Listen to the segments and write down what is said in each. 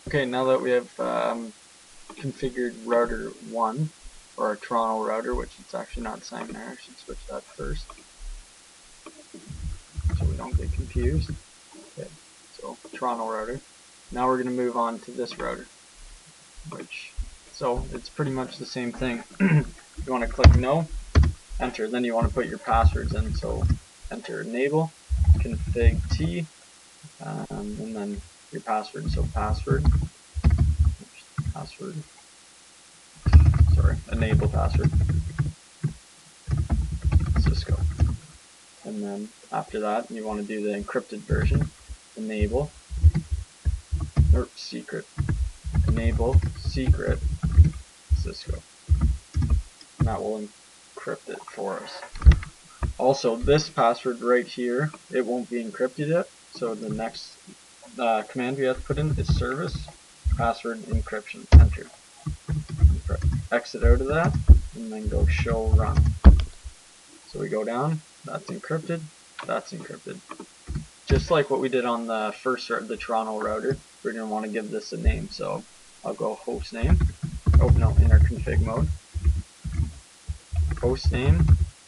Okay, now that we have configured router 1, or our Toronto router, which it's actually not saying there, I should switch that first so we don't get confused. Okay, so Toronto router. Now we're going to move on to this router, so it's pretty much the same thing. You want to click no, enter, then you want to put your passwords in, so enter enable, config T, and then your password, so password, enable password, Cisco. And then after that, you want to do the encrypted version, enable, or secret, enable, secret, Cisco. And that will encrypt it for us. Also, this password right here, it won't be encrypted yet, so the next command we have to put in is service, password encryption, enter. Exit out of that, and then go show run. So we go down, that's encrypted, that's encrypted. Just like what we did on the first the Toronto router, we're going to want to give this a name, so I'll go host name, oh no, in our config mode, host name,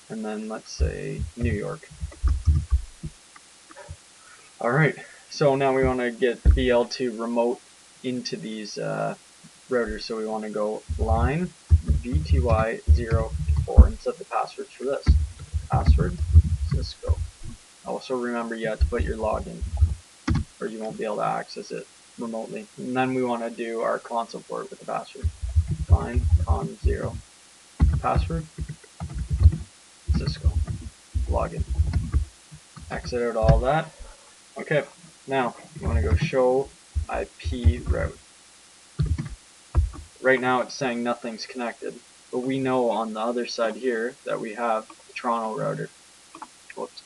and then let's say New York. Alright, so now we want to get BL2 remote into these routers, so we want to go line VTY04 and set the password for this. Password, Cisco. Also remember you have to put your login, or you won't be able to access it remotely. And then we want to do our console port with the password. Line con0. Password, Cisco. Login. Exit out all that. Okay, now you want to go show IP route. Right now it's saying nothing's connected, but we know on the other side here that we have the Toronto router. Whoops.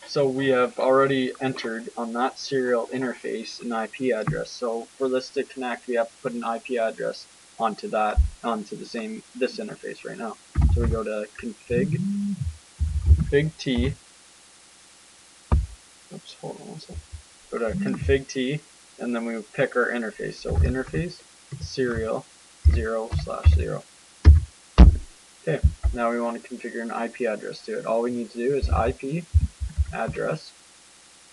So we have already entered on that serial interface an IP address. So for this to connect, we have to put an IP address onto this interface right now. So we go to config T. Oops, hold on one second. Go to config T, and then we pick our interface. So interface serial 0/0. Okay, now we want to configure an IP address to it. All we need to do is IP address,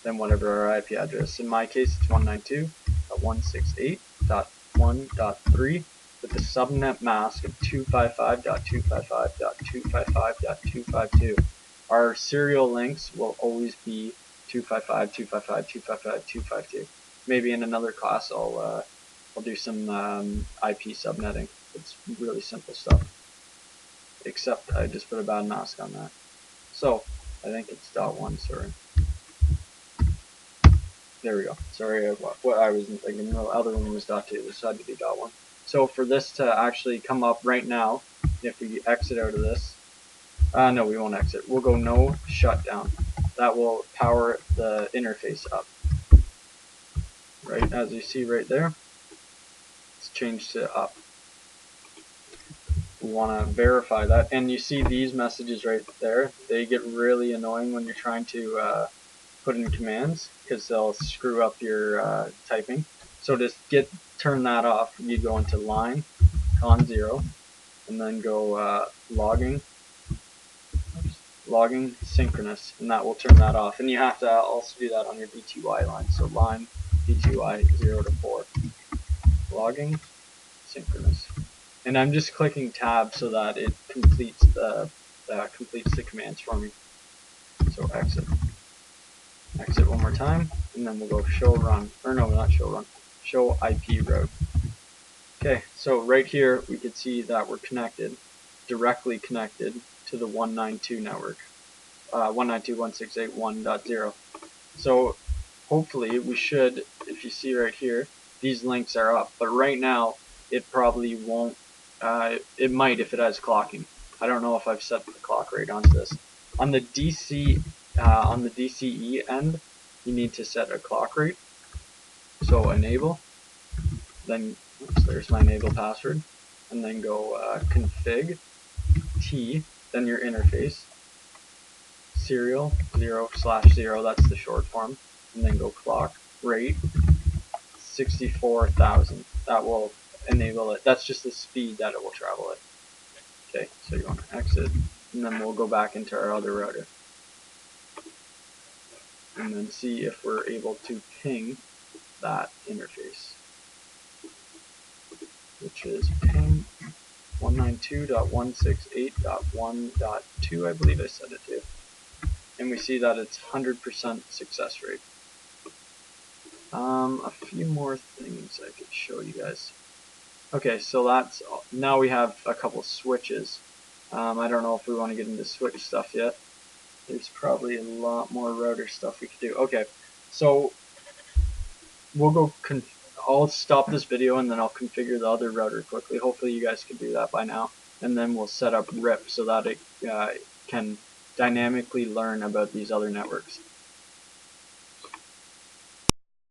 then whatever our IP address. In my case, it's 192.168.1.3 with the subnet mask of 255.255.255.252. Our serial links will always be 255, 255, 255, 252. Maybe in another class I'll do some IP subnetting. It's really simple stuff. Except I just put a bad mask on that. So I think it's .1, sorry. There we go. Sorry, what I wasn't thinking. The other one was .2. This had to be .1. So for this to actually come up right now, if we exit out of this, no, we won't exit. We'll go no shutdown. That will power the interface up. Right, as you see right there, it's changed to up. We want to verify that, and you see these messages right there. They get really annoying when you're trying to put in commands because they'll screw up your typing. So to turn that off, you go into line con0 and then go logging synchronous, and that will turn that off. And you have to also do that on your VTY line. So line VTY 0 to 4, logging synchronous. And I'm just clicking tab so that it completes the commands for me. So exit one more time, and then we'll go show run, or no, not show run, show IP route. Okay, so right here we can see that we're directly connected to the 192 network, 192.168.1.0. So hopefully we should, if you see right here, these links are up, but right now it probably won't. It might if it has clocking. I don't know if I've set the clock rate onto this. On the DCE end, you need to set a clock rate. So enable, then there's my enable password, and then go config T, then your interface, serial 0/0, that's the short form, and then go clock rate 64,000. That will enable it. That's just the speed that it will travel at. Okay, so you want to exit, and then we'll go back into our other router. And then see if we're able to ping that interface, which is ping 192.168.1.2, I believe I set it to. And we see that it's 100% success rate. A few more things I could show you guys. Okay, so that's now we have a couple switches. I don't know if we want to get into switch stuff yet. There's probably a lot more router stuff we could do. Okay, so we'll go. I'll stop this video and then I'll configure the other router quickly. Hopefully you guys can do that by now, and then we'll set up RIP so that it can dynamically learn about these other networks.